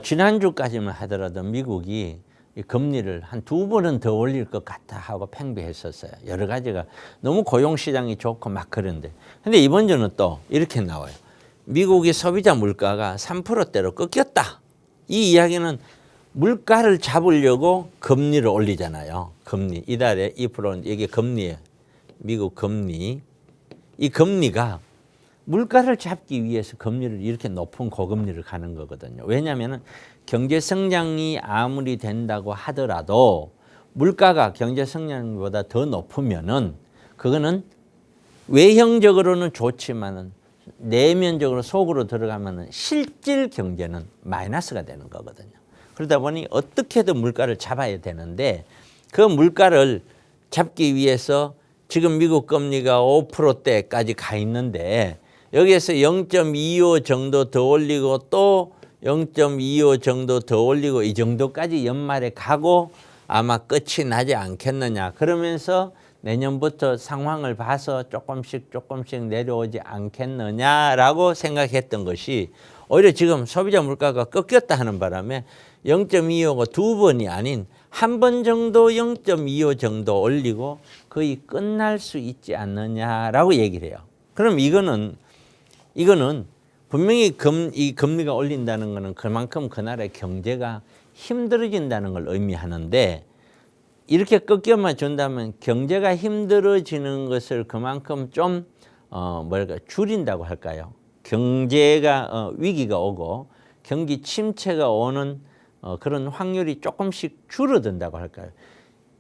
지난주까지만 하더라도 미국이 이 금리를 한 2번은 더 올릴 것 같다 하고 팽배했었어요. 여러 가지가 너무 고용시장이 좋고 막 그런데. 근데 이번 주는 또 이렇게 나와요. 미국의 소비자 물가가 3%대로 꺾였다. 이 이야기는 물가를 잡으려고 금리를 올리잖아요. 금리. 이달에 2%는 이게 금리예요. 미국 금리. 이 금리가 물가를 잡기 위해서 금리를 이렇게 높은 고금리를 가는 거거든요. 왜냐하면 경제 성장이 아무리 된다고 하더라도 물가가 경제 성장보다 더 높으면은 그거는 외형적으로는 좋지만은 내면적으로 속으로 들어가면은 실질 경제는 마이너스가 되는 거거든요. 그러다 보니 어떻게든 물가를 잡아야 되는데 그 물가를 잡기 위해서 지금 미국 금리가 5%대까지 가 있는데 여기에서 0.25 정도 더 올리고 또 0.25 정도 더 올리고 이 정도까지 연말에 가고 아마 끝이 나지 않겠느냐. 그러면서 내년부터 상황을 봐서 조금씩 내려오지 않겠느냐라고 생각했던 것이 오히려 지금 소비자 물가가 꺾였다 하는 바람에 0.25가 2번이 아닌 한 번 정도 0.25 정도 올리고 거의 끝날 수 있지 않느냐라고 얘기를 해요. 그럼 이거는 분명히 이 금리가 올린다는 것은 그만큼 그 나라의 경제가 힘들어진다는 걸 의미하는데 이렇게 꺾여만 준다면 경제가 힘들어지는 것을 그만큼 좀 줄인다고 할까요? 경제가 위기가 오고 경기 침체가 오는 그런 확률이 조금씩 줄어든다고 할까요?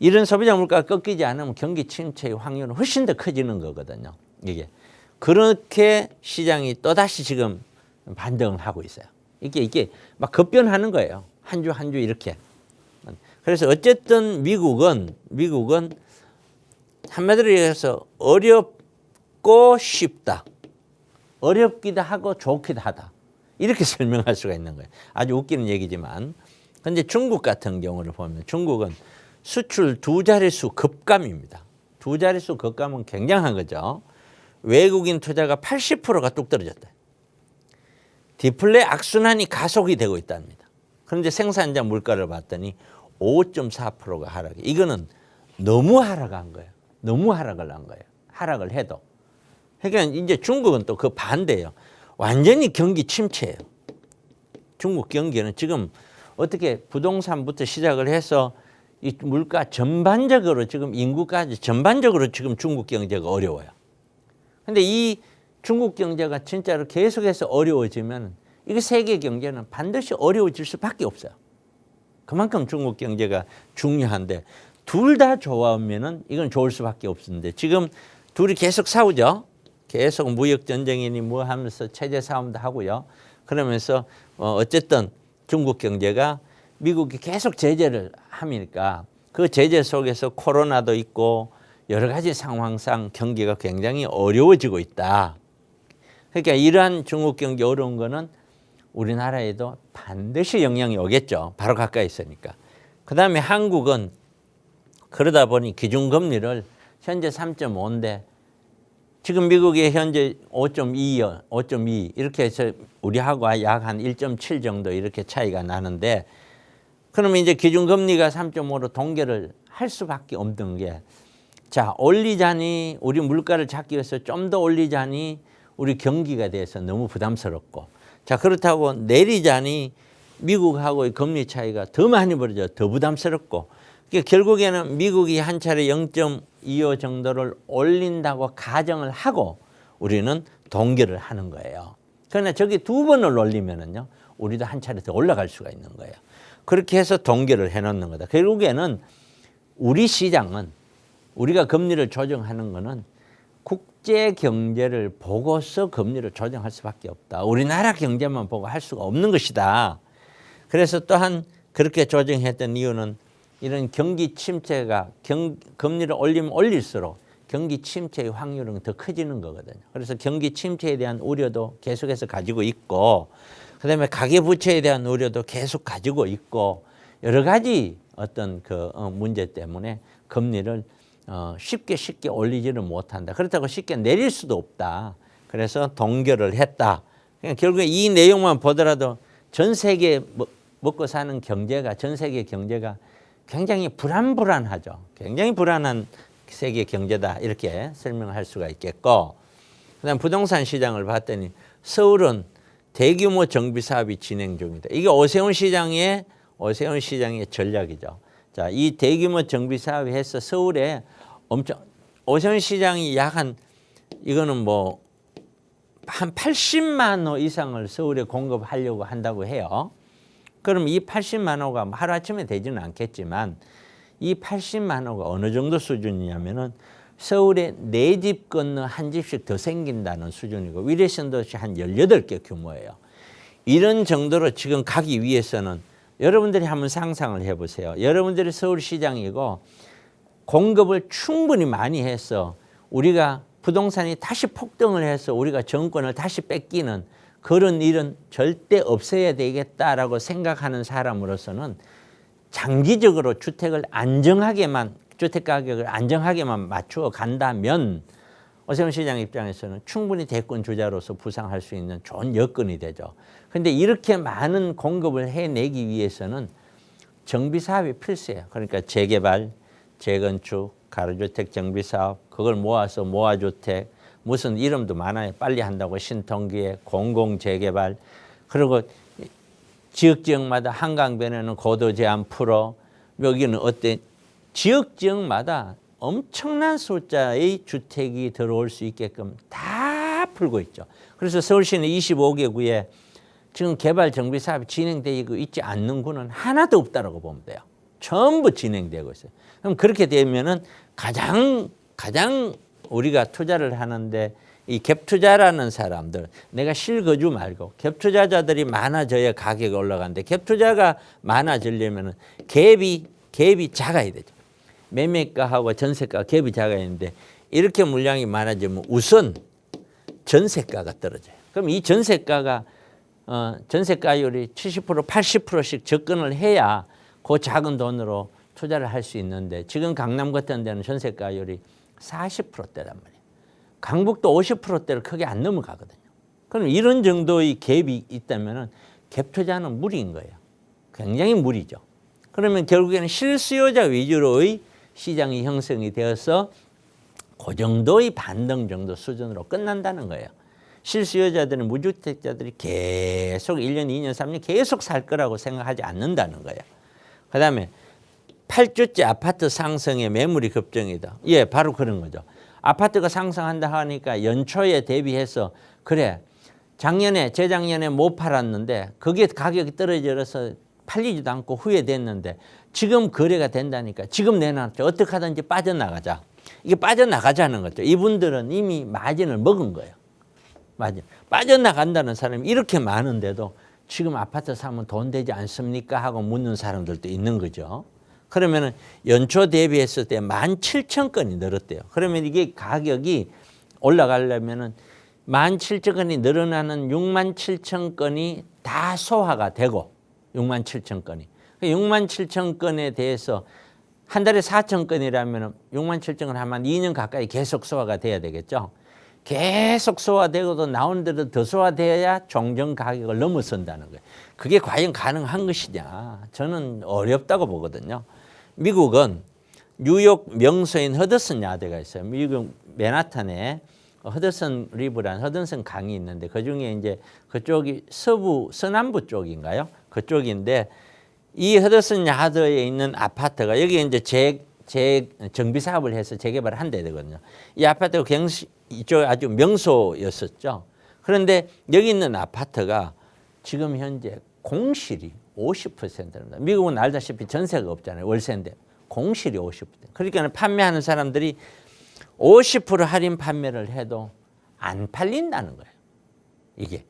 이런 소비자 물가가 꺾이지 않으면 경기 침체의 확률은 훨씬 더 커지는 거거든요. 이게 그렇게 시장이 또다시 지금 반등을 하고 있어요. 이게 막 급변하는 거예요. 한 주 한 주 이렇게. 그래서 어쨌든 미국은 한마디로 얘기해서 어렵고 쉽다. 어렵기도 하고 좋기도 하다. 이렇게 설명할 수가 있는 거예요. 아주 웃기는 얘기지만. 그런데 중국 같은 경우를 보면 중국은 수출 2자릿수 급감입니다. 2자릿수 급감은 굉장한 거죠. 외국인 투자가 80%가 뚝 떨어졌다. 디플레 악순환이 가속이 되고 있답니다. 그런데 생산자 물가를 봤더니 5.4%가 하락이. 이거는 너무 하락한 거예요. 너무 하락을 한 거예요. 하락을 해도. 그러니까 이제 중국은 또 그 반대예요. 완전히 경기 침체예요. 중국 경기는 지금 어떻게 부동산부터 시작을 해서 이 물가 전반적으로 지금 인구까지 전반적으로 지금 중국 경제가 어려워요. 근데 이 중국 경제가 진짜로 계속해서 어려워지면 이게 세계 경제는 반드시 어려워질 수밖에 없어요. 그만큼 중국 경제가 중요한데 둘 다 좋아하면은 이건 좋을 수밖에 없는데 지금 둘이 계속 싸우죠. 계속 무역 전쟁이니 뭐 하면서 체제 싸움도 하고요. 그러면서 어쨌든 중국 경제가 미국이 계속 제재를 하니까 그 제재 속에서 코로나도 있고 여러 가지 상황상 경기가 굉장히 어려워지고 있다. 그러니까 이러한 중국 경기 어려운 거는 우리나라에도 반드시 영향이 오겠죠. 바로 가까이 있으니까. 그다음에 한국은 그러다 보니 기준금리를 현재 3.5인데 지금 미국이 현재 5.2요. 5.2 이렇게 해서 우리하고 약 한 1.7 정도 이렇게 차이가 나는데 그러면 이제 기준금리가 3.5로 동결을 할 수밖에 없는 게 자, 올리자니 우리 물가를 잡기 위해서 좀 더 올리자니 우리 경기가 돼서 너무 부담스럽고 자, 그렇다고 내리자니 미국하고의 금리 차이가 더 많이 벌어져 더 부담스럽고 그러니까 결국에는 미국이 한 차례 0.25 정도를 올린다고 가정을 하고 우리는 동결을 하는 거예요. 그러나 저기 2번을 올리면은요, 우리도 한 차례 더 올라갈 수가 있는 거예요. 그렇게 해서 동결을 해놓는 거다. 결국에는 우리 시장은 우리가 금리를 조정하는 거는 국제 경제를 보고서 금리를 조정할 수밖에 없다. 우리나라 경제만 보고 할 수가 없는 것이다. 그래서 또한 그렇게 조정했던 이유는 이런 경기 침체가 금리를 올리면 올릴수록 경기 침체의 확률은 더 커지는 거거든요. 그래서 경기 침체에 대한 우려도 계속해서 가지고 있고 그다음에 가계부채에 대한 우려도 계속 가지고 있고 여러 가지 어떤 그 문제 때문에 금리를 쉽게 올리지를 못한다. 그렇다고 쉽게 내릴 수도 없다. 그래서 동결을 했다. 그러니까 결국에 이 내용만 보더라도 전 세계 먹고 사는 경제가 전 세계 경제가 굉장히 불안하죠. 굉장히 불안한 세계 경제다 이렇게 설명할 수가 있겠고 그다음 부동산 시장을 봤더니 서울은 대규모 정비 사업이 진행 중이다. 이게 오세훈 시장의 전략이죠. 자, 이 대규모 정비 사업이 해서 서울에 오세훈 시장이 이거는 뭐 한 80만 호 이상을 서울에 공급하려고 한다고 해요. 그럼 이 80만 호가 하루아침에 되지는 않겠지만 이 80만 호가 어느 정도 수준이냐면은 서울에 4집 건너 한 집씩 더 생긴다는 수준이고 위례선 도시 한 18개 규모예요. 이런 정도로 지금 가기 위해서는 여러분들이 한번 상상을 해보세요. 여러분들이 서울시장이고 공급을 충분히 많이 해서 우리가 부동산이 다시 폭등을 해서 우리가 정권을 다시 뺏기는 그런 일은 절대 없어야 되겠다라고 생각하는 사람으로서는 장기적으로 주택 가격을 안정하게만 맞추어 간다면 오세훈 시장 입장에서는 충분히 대권 주자로서 부상할 수 있는 좋은 여건이 되죠. 그런데 이렇게 많은 공급을 해내기 위해서는 정비 사업이 필수예요. 그러니까 재개발, 재건축, 가로주택 정비 사업, 그걸 모아서 모아주택, 무슨 이름도 많아요. 빨리 한다고 신통기획, 공공재개발, 그리고 지역마다 한강변에는 고도 제한 풀어, 여기는 지역마다 엄청난 숫자의 주택이 들어올 수 있게끔 다 풀고 있죠. 그래서 서울시는 25개 구에 지금 개발 정비 사업이 진행되고 있지 않는 구는 하나도 없다라고 보면 돼요. 전부 진행되고 있어요. 그럼 그렇게 되면은 가장 우리가 투자를 하는데 이 갭 투자라는 사람들, 내가 실거주 말고 갭 투자자들이 많아져야 가격이 올라가는데 갭 투자가 많아지려면은 갭이 작아야 되죠. 매매가하고 전세가 갭이 작아야 되는데 이렇게 물량이 많아지면 우선 전세가가 떨어져요. 그럼 이 전세가율이 70% 80%씩 접근을 해야 그 작은 돈으로 투자를 할 수 있는데 지금 강남 같은 데는 전세가율이 40%대란 말이에요. 강북도 50%대를 크게 안 넘어가거든요. 그럼 이런 정도의 갭이 있다면 갭 투자는 무리인 거예요. 굉장히 무리죠. 그러면 결국에는 실수요자 위주로의 시장이 형성이 되어서 그 정도의 반등 정도 수준으로 끝난다는 거예요. 실수요자들은 무주택자들이 계속 1년, 2년, 3년 계속 살 거라고 생각하지 않는다는 거예요. 그다음에 8주째 아파트 상승에 매물이 급증이다. 예, 바로 그런 거죠. 아파트가 상승한다 하니까 연초에 대비해서 그래 재작년에 못 팔았는데 그게 가격이 떨어져서 팔리지도 않고 후회됐는데 지금 거래가 된다니까 지금 내놨죠. 어떻게 하든지 빠져나가자. 이게 빠져나가자는 거죠. 이분들은 이미 마진을 먹은 거예요. 빠져나간다는 사람이 이렇게 많은데도 지금 아파트 사면 돈 되지 않습니까? 하고 묻는 사람들도 있는 거죠. 그러면은 연초 대비했을 때 17,000건이 늘었대요. 그러면 이게 가격이 올라가려면은 17,000건이 늘어나는 67,000건이 다 소화가 되고 67,000건이. 67,000건에 대해서 한 달에 4,000건이라면 67,000건 하면 2년 가까이 계속 소화가 돼야 되겠죠. 계속 소화되고도 나오는 대로 더 소화돼야 종전 가격을 넘어선다는 거예요. 그게 과연 가능한 것이냐. 저는 어렵다고 보거든요. 미국은 뉴욕 명소인 허드슨 야대가 있어요. 미국 맨하탄에 허드슨 리브라는 허드슨 강이 있는데 그중에 이제 그쪽이 서남부 쪽인가요? 그쪽인데 이 허드슨 야드에 있는 아파트가 여기 이제 정비 사업을 해서 재개발을 한대 되거든요. 이 아파트가 이쪽 아주 명소였었죠. 그런데 여기 있는 아파트가 지금 현재 공실이 50%입니다. 미국은 알다시피 전세가 없잖아요. 월세인데 공실이 50%. 그러니까 판매하는 사람들이 50% 할인 판매를 해도 안 팔린다는 거예요. 이게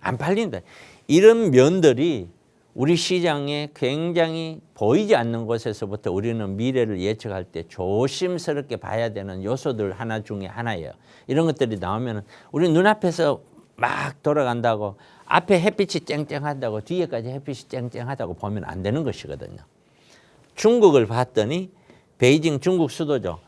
안 팔린다. 이런 면들이 우리 시장에 굉장히 보이지 않는 곳에서부터 우리는 미래를 예측할 때 조심스럽게 봐야 되는 요소들 하나 중에 하나예요. 이런 것들이 나오면 우리 눈앞에서 막 돌아간다고 앞에 햇빛이 쨍쨍하다고 뒤에까지 햇빛이 쨍쨍하다고 보면 안 되는 것이거든요. 중국을 봤더니 베이징 중국 수도죠.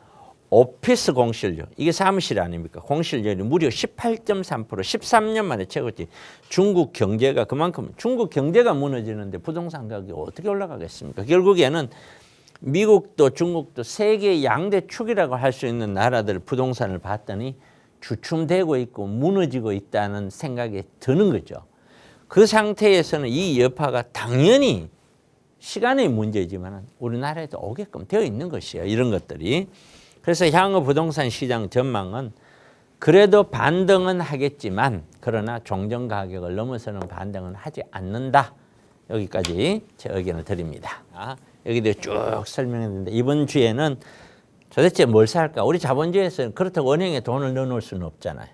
오피스 공실률, 이게 사무실 아닙니까? 공실률이 무려 18.3%, 13년 만에 최고치. 중국 경제가 그만큼 중국 경제가 무너지는데 부동산 가격이 어떻게 올라가겠습니까? 결국에는 미국도 중국도 세계 양대 축이라고 할 수 있는 나라들 부동산을 봤더니 주춤되고 있고 무너지고 있다는 생각이 드는 거죠. 그 상태에서는 이 여파가 당연히 시간의 문제지만 우리나라에도 오게끔 되어 있는 것이에요. 이런 것들이. 그래서 향후 부동산 시장 전망은 그래도 반등은 하겠지만 그러나 종전 가격을 넘어서는 반등은 하지 않는다. 여기까지 제 의견을 드립니다. 여기도 쭉 설명했는데 이번 주에는 도대체 뭘 살까? 우리 자본주의에서는 그렇다고 은행에 돈을 넣어놓을 수는 없잖아요.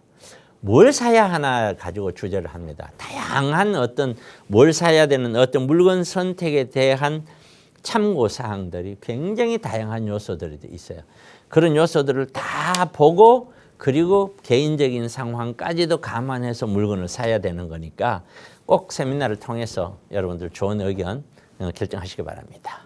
뭘 사야 하나 가지고 주제를 합니다. 다양한 어떤 뭘 사야 되는 어떤 물건 선택에 대한 참고 사항들이 굉장히 다양한 요소들이 있어요. 그런 요소들을 다 보고 그리고 개인적인 상황까지도 감안해서 물건을 사야 되는 거니까 꼭 세미나를 통해서 여러분들 좋은 의견 결정하시기 바랍니다.